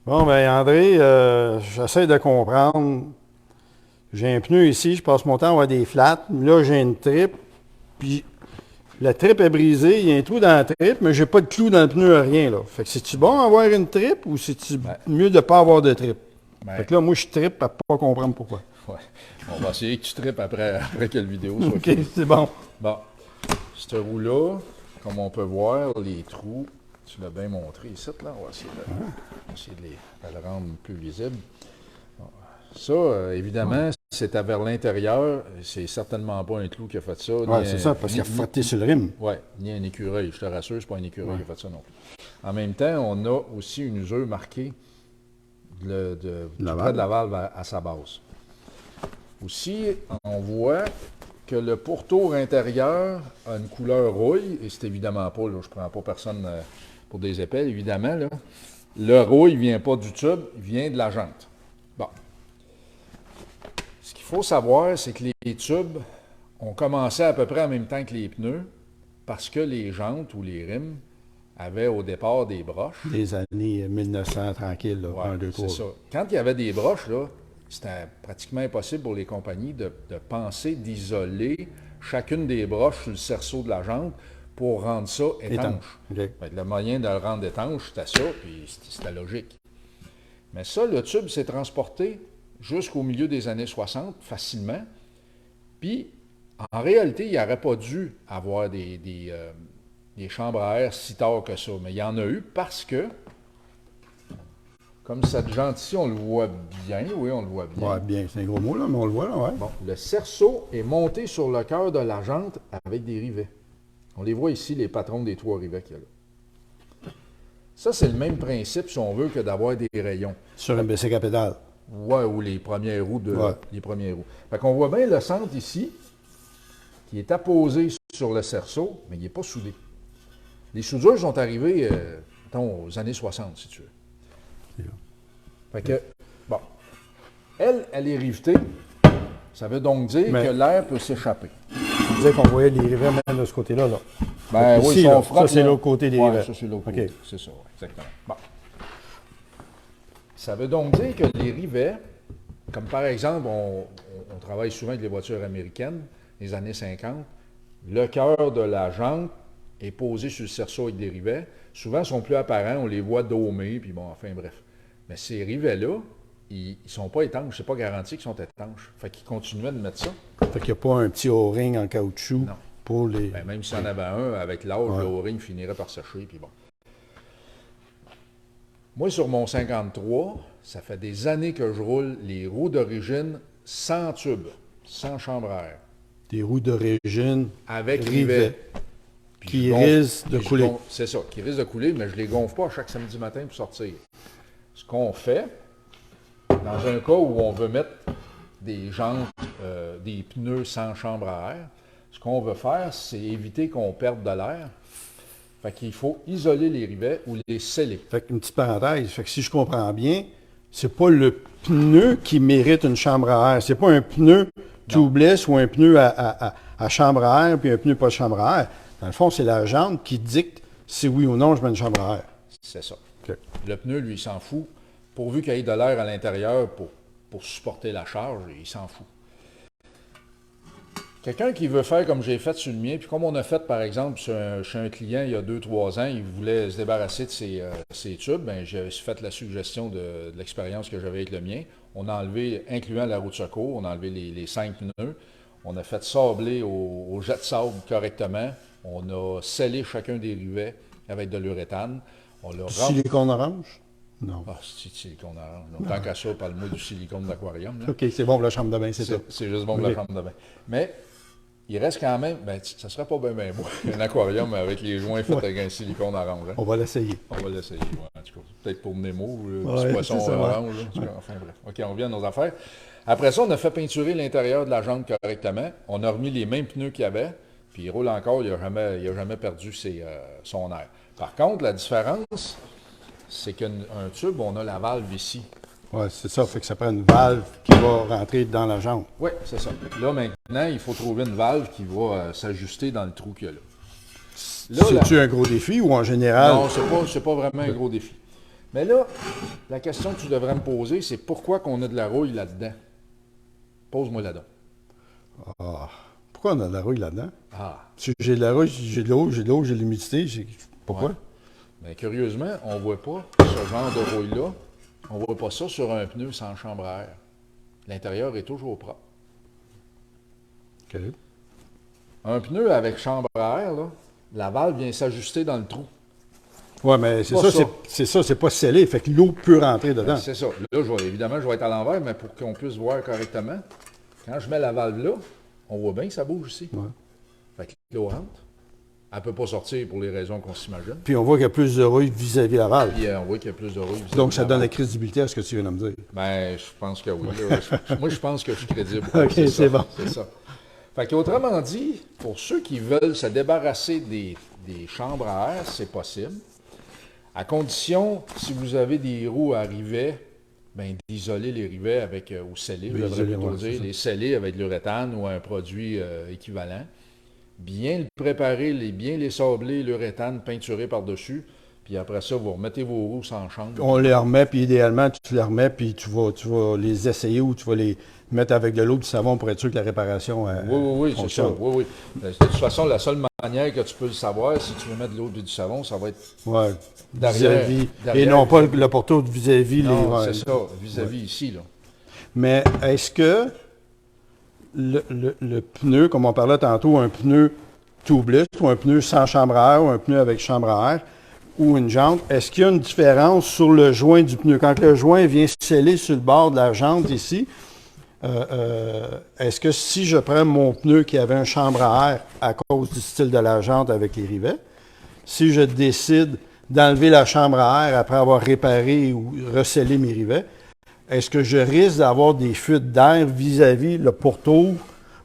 Bon, ben André, j'essaie de comprendre. J'ai un pneu ici, je passe mon temps à avoir des flats. Là, j'ai une tripe, puis la tripe est brisée, il y a un trou dans la tripe, mais j'ai pas de clou dans le pneu, rien, là. Fait que c'est-tu bon avoir une tripe ou c'est-tu Ben, mieux de pas avoir de tripe? Fait ben, que là, moi, je tripe à pas comprendre pourquoi. ouais. On va essayer que tu tripes après que la vidéo soit OK, finie. c'est bon. Bon, ce roue-là, comme on peut voir, les trous, tu l'as bien montré ici, là. On va essayer de le rendre plus visible. Bon. Ça, évidemment, c'était vers l'intérieur. C'est certainement pas un clou qui a fait ça. Ouais, c'est ça, parce qu'il a frotté sur le rime. Oui, ni un écureuil. Je te rassure, c'est pas un écureuil Ouais. qui a fait ça non plus. En même temps, on a aussi une usure marquée tout La près de valve. la valve à sa base. Aussi, on voit que le pourtour intérieur a une couleur rouille, et c'est évidemment pas, là, je ne prends pas personne pour des épais, évidemment. Là. Le rouille ne vient pas du tube, il vient de la jante. Bon. Ce qu'il faut savoir, c'est que les tubes ont commencé à peu près en même temps que les pneus, parce que les jantes ou les rimes avaient au départ des broches. Des années 1900, tranquille, là, Ouais, 1, 2, 3. c'est ça. Quand il y avait des broches, là, c'était pratiquement impossible pour les compagnies de penser d'isoler chacune des broches sur le cerceau de la jante pour rendre ça étanche. OK. Fait que le moyen de le rendre étanche, c'était ça, puis c'était logique. Mais ça, le tube s'est transporté jusqu'au milieu des années 60 facilement. Puis, en réalité, il n'aurait pas dû avoir des chambres à air si tard que ça. Mais il y en a eu parce que, comme cette jante ici, on le voit bien. Oui, on le voit bien. Ouais, bien, c'est un gros mot, là, mais on le voit, là, ouais. Bon, le cerceau est monté sur le cœur de la jante avec des rivets. On les voit ici, les patrons des 3 rivets qu'il y a là. Ça, c'est le même principe, si on veut, que d'avoir des rayons. Sur un bicycle à pédale. Ouais, ou les premières roues Ouais. les premières roues. Fait qu'on voit bien le centre ici, qui est apposé sur le cerceau, mais il n'est pas soudé. Les soudures sont arrivées, mettons, aux années 60, si tu veux. Fait que, bon, elle est rivetée. Ça veut donc dire Mais- que l'air peut s'échapper. On disait qu'on voyait les rivets même de ce côté-là, là. Ben Ici, oui, si là, on frotte, ça, c'est là. l'autre côté des Ouais, rivets. ça, c'est l'autre OK. côté. C'est ça, ouais, exactement. Bon. Ça veut donc dire que les rivets, comme par exemple, on travaille souvent avec les voitures américaines, les années 50, le cœur de la jante est posé sur le cerceau avec des rivets. Souvent, ils sont plus apparents, on les voit dômés, puis bon, enfin bref. Mais ces rivets-là, ils ne sont pas étanches. C'est pas garanti qu'ils sont étanches. Fait qu'ils continuaient de mettre ça. Fait qu'il n'y a pas un petit O-ring en caoutchouc Non. pour les... Ben, même s'il y en avait un, avec l'âge, Ouais. le O-ring finirait par sécher, puis bon. Moi, sur mon 53, ça fait des années que je roule les roues d'origine sans tube, sans chambre à air, des roues d'origine avec rivets rivets. Puis qui je gonfle- risquent de puis je couler. C'est ça, qui risquent de couler, mais je ne les gonfle pas chaque samedi matin pour sortir. Ce qu'on fait, dans un cas où on veut mettre des jantes, des pneus sans chambre à air, ce qu'on veut faire, c'est éviter qu'on perde de l'air. Fait qu'il faut isoler les rivets ou les sceller. Fait qu'une petite parenthèse, fait que si je comprends bien, c'est pas le pneu qui mérite une chambre à air. C'est pas un pneu tubeless ou un pneu à chambre à air puis un pneu pas de chambre à air. Dans le fond, c'est la jante qui dicte si oui ou non je mets une chambre à air. C'est ça. OK. Le pneu, lui, il s'en fout. Pourvu qu'il y ait de l'air à l'intérieur pour supporter la charge, il s'en fout. Quelqu'un qui veut faire comme j'ai fait sur le mien, puis comme on a fait, par exemple, chez un client il y a 2-3 ans, il voulait se débarrasser de ses tubes, bien, j'ai fait la suggestion de l'expérience que j'avais avec le mien. On a enlevé, incluant la roue de secours, on a enlevé les 5 pneus. On a fait sabler au jet de sable correctement. On a scellé chacun des rivets avec de l'uréthane. On l'a Silicone orange? Non. Ah, c'est du silicone orange. Donc, tant qu'à ça, parle-moi du silicone d'aquarium. Là. OK, c'est bon pour la chambre de bain, c'est ça. C'est juste bon pour la OK. chambre de bain. Mais il reste quand même, ben, ça serait pas bien beau, un aquarium avec les joints faits avec un silicone orange. Hein? On va l'essayer. On va l'essayer, ouais, en tout cas. Peut-être pour Nemo, le Ouais, petit poisson c'est ça, ouais. orange. Là, en tout cas, enfin bref. OK, on revient à nos affaires. Après ça, on a fait peinturer l'intérieur de la jante correctement. On a remis les mêmes pneus qu'il y avait, puis il roule encore, il n'a jamais perdu son air. Par contre, la différence, c'est qu'un tube, on a la valve ici. Ouais, c'est ça. Fait que ça prend une valve qui va rentrer dans la jante. Oui, c'est ça. Là, maintenant, il faut trouver une valve qui va s'ajuster dans le trou qu'il y a là. Là, C'est-tu un gros défi ou en général? Non, c'est pas vraiment un gros défi. Mais là, la question que tu devrais me poser, c'est pourquoi qu'on a de la rouille là-dedans? Pose-moi là-dedans. Ah, pourquoi on a de la rouille là-dedans? Ah, Si j'ai de la rouille, j'ai de l'eau, j'ai de l'humidité. Pourquoi? ouais. Mais curieusement, on ne voit pas ce genre de rouille-là. On ne voit pas ça sur un pneu sans chambre à air. L'intérieur est toujours propre. OK. Un pneu avec chambre à air, là, la valve vient s'ajuster dans le trou. Oui, mais c'est Pas ça, ça. c'est pas scellé, fait que l'eau peut rentrer dedans. C'est ça. Là, évidemment, je vais être à l'envers, mais pour qu'on puisse voir correctement, quand je mets la valve là, on voit bien que ça bouge ici. Ouais. Fait que l'eau rentre. Elle ne peut pas sortir pour les raisons qu'on s'imagine. Puis on voit qu'il y a plus de rouille vis-à-vis la valve. Puis on voit qu'il y a plus de rouille. Donc ça donne la crédibilité à ce que tu viens de me dire. Ben, je pense que oui. Là. Moi, je pense que je suis crédible. OK, c'est ça, bon. C'est ça. Fait qu'autrement dit, pour ceux qui veulent se débarrasser des chambres à air, c'est possible. À condition, si vous avez des roues à rivets, ben, d'isoler les rivets avec, ou sceller, je devrais plutôt dire, les sceller avec de l'uréthane ou un produit équivalent. Bien le préparer, bien les sabler, l'uréthane, peinturer par-dessus. Puis après ça, vous remettez vos roues sans chambre. On les remet, puis idéalement, tu les remets, puis tu vas les essayer ou tu vas les mettre avec de l'eau et du savon pour être sûr que la réparation oui, c'est ça. fonctionne. Oui. De toute façon, la seule manière que tu peux le savoir, si tu veux mettre de l'eau et du savon, ça va être Ouais. derrière. Et non pas le porteur vis-à-vis Non, les. c'est ça, vis-à-vis ici, là. Mais est-ce que le pneu, comme on parlait tantôt, un pneu tubeless ou un pneu sans chambre à air ou un pneu avec chambre à air ou une jante, est-ce qu'il y a une différence sur le joint du pneu? Quand le joint vient sceller sur le bord de la jante ici, est-ce que si je prends mon pneu qui avait une chambre à air à cause du style de la jante avec les rivets, si je décide d'enlever la chambre à air après avoir réparé ou recellé mes rivets, est-ce que je risque d'avoir des fuites d'air vis-à-vis le pourtour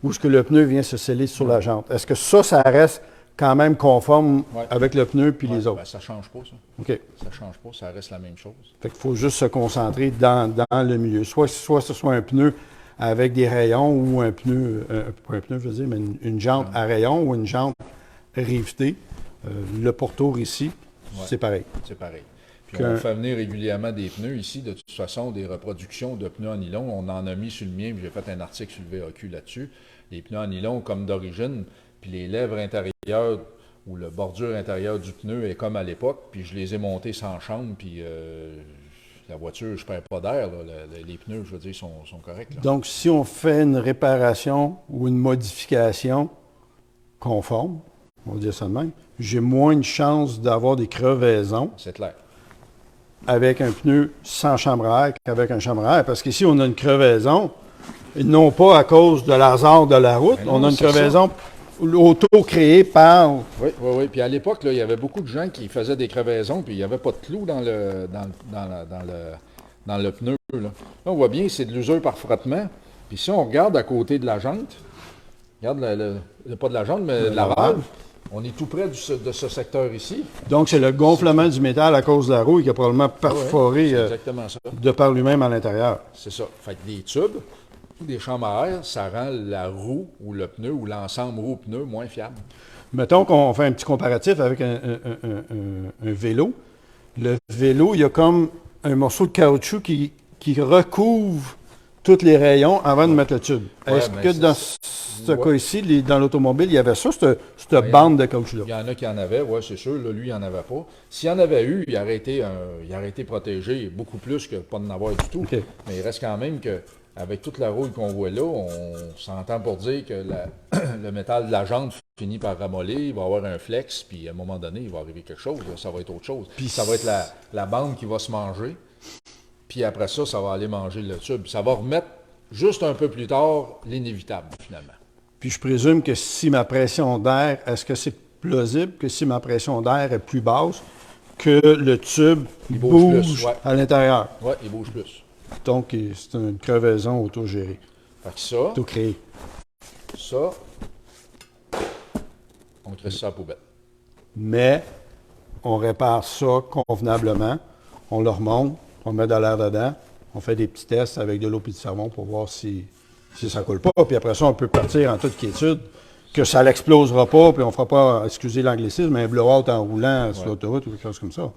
où ce que le pneu vient se sceller sur la jante? Est-ce que ça reste quand même conforme avec le pneu puis les autres? Ben, ça ne change pas, ça. OK. Ça ne change pas, ça reste la même chose. Fait qu'il faut juste se concentrer dans le milieu. Soit ce soit un pneu avec des rayons ou un pneu, pas un pneu, je veux dire, mais une jante à rayons ou une jante rivetée. Le pourtour ici, c'est pareil. C'est pareil. Puis on fait venir régulièrement des pneus ici, de toute façon, des reproductions de pneus en nylon. On en a mis sur le mien, puis j'ai fait un article sur le VAQ là-dessus. Les pneus en nylon comme d'origine, puis les lèvres intérieures ou le bordure intérieure du pneu est comme à l'époque, puis je les ai montés sans chambre, puis la voiture, je ne perds pas d'air. Les pneus, je veux dire, sont corrects. Là. Donc, si on fait une réparation ou une modification conforme, on va dire ça de même, j'ai moins de chances d'avoir des crevaisons. C'est clair. Avec un pneu sans chambre à air qu'avec un chambre à air. Parce qu'ici, on a une crevaison, non pas à cause de l'hasard de la route, Non, on a une crevaison auto-créée par... Oui. Puis à l'époque, il y avait beaucoup de gens qui faisaient des crevaisons, puis il n'y avait pas de clous dans le pneu. Là, on voit bien, c'est de l'usure par frottement. Puis si on regarde à côté de la jante, regarde, pas de la jante, mais de la valve, on est tout près de ce secteur ici. Donc, c'est le gonflement du métal à cause de la rouille qui a probablement perforé exactement ça. de par lui-même à l'intérieur. C'est ça. Fait que des tubes ou des chambres à air, ça rend la roue ou le pneu ou l'ensemble roue-pneu moins fiable. Mettons qu'on fait un petit comparatif avec un vélo. Le vélo, il y a comme un morceau de caoutchouc qui recouvre tous les rayons avant de mettre le tube. Est-ce que dans ce cas ici, dans l'automobile, il y avait ça, cette bande de caoutchouc-là? Il y en a qui en avaient, oui, c'est sûr. Là, lui, il n'y en avait pas. S'il y en avait eu, il aurait été protégé beaucoup plus que pas d'en avoir du tout. Okay. Mais il reste quand même qu'avec toute la rouille qu'on voit là, on s'entend pour dire que le métal de la jante finit par ramollir, il va avoir un flex, puis à un moment donné, il va arriver quelque chose. Là, ça va être autre chose. Puis ça va être la bande qui va se manger. Puis après ça, ça va aller manger le tube. Ça va remettre juste un peu plus tard l'inévitable, finalement. Puis je présume que si ma pression d'air, est-ce que c'est plausible que si ma pression d'air est plus basse, que le tube bouge plus, à l'intérieur? Oui, il bouge plus. Donc, c'est une crevaison auto-gérée. Fait que ça, auto-créée. Ça, on crée ça à la poubelle. Mais, on répare ça convenablement, on le remonte, on met de l'air dedans, on fait des petits tests avec de l'eau et du savon pour voir si ça ne coule pas. Puis après ça, on peut partir en toute quiétude, que ça n'explosera pas, puis on ne fera pas, excusez l'anglicisme, un blowout en roulant sur l'autoroute ou quelque chose comme ça.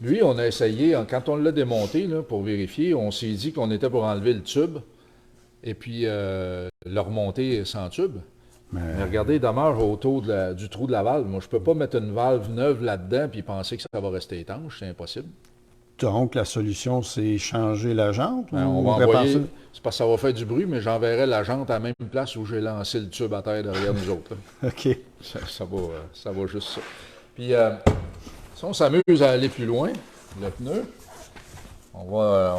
Lui, on a essayé, quand on l'a démonté là, pour vérifier, on s'est dit qu'on était pour enlever le tube et puis le remonter sans tube. Mais regardez, il demeure autour du trou de la valve. Moi, je peux pas mettre une valve neuve là-dedans puis penser que ça va rester étanche. C'est impossible. Donc, la solution, c'est changer la jante? On ou va envoyer, repenser? c'est parce que ça va faire du bruit, mais j'enverrai la jante à la même place où j'ai lancé le tube à terre derrière nous autres. Là. OK. Ça va juste ça. Puis, si on s'amuse à aller plus loin, le pneu, on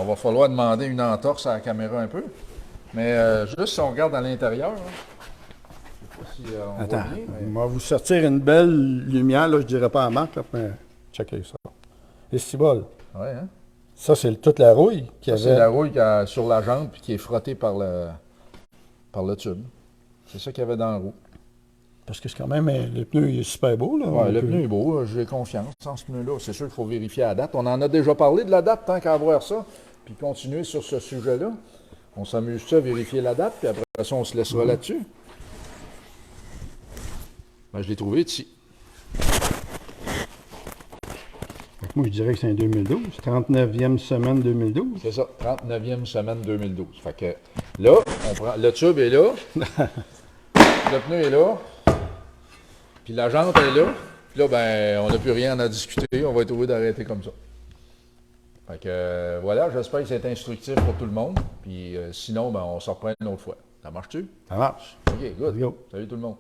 va falloir demander une entorse à la caméra un peu. Mais juste si on regarde à l'intérieur, je sais pas si on Attends, voit bien. on va vous sortir une belle lumière, là, je dirais pas à marque, là, mais checkez ça. Et c'est bon. Ouais, hein? Ça, c'est toute la rouille qui Ça, c'est avait. la rouille sur la jambe puis qui est frottée par le tube. C'est ça qu'il y avait dans la roue. Parce que c'est quand même, le pneu il est super beau, là. Ouais, le pneu est beau, j'ai confiance en ce pneu-là. C'est sûr qu'il faut vérifier la date. On en a déjà parlé de la date, tant qu'à voir ça, puis continuer sur ce sujet-là. On s'amuse à vérifier la date, puis après ça, on se laissera là-dessus. Ben, je l'ai trouvé ici. Moi, je dirais que c'est un 2012. 39e semaine 2012. C'est ça, 39e semaine 2012. Fait que là, on prend, le tube est là, le pneu est là, puis la jante est là. Puis là, ben, on n'a plus rien à discuter, on va être obligé d'arrêter comme ça. Fait que voilà, j'espère que c'est instructif pour tout le monde. Puis sinon, ben, on se reprend une autre fois. Ça marche-tu? Ça marche. OK, good. Let's go. Salut tout le monde.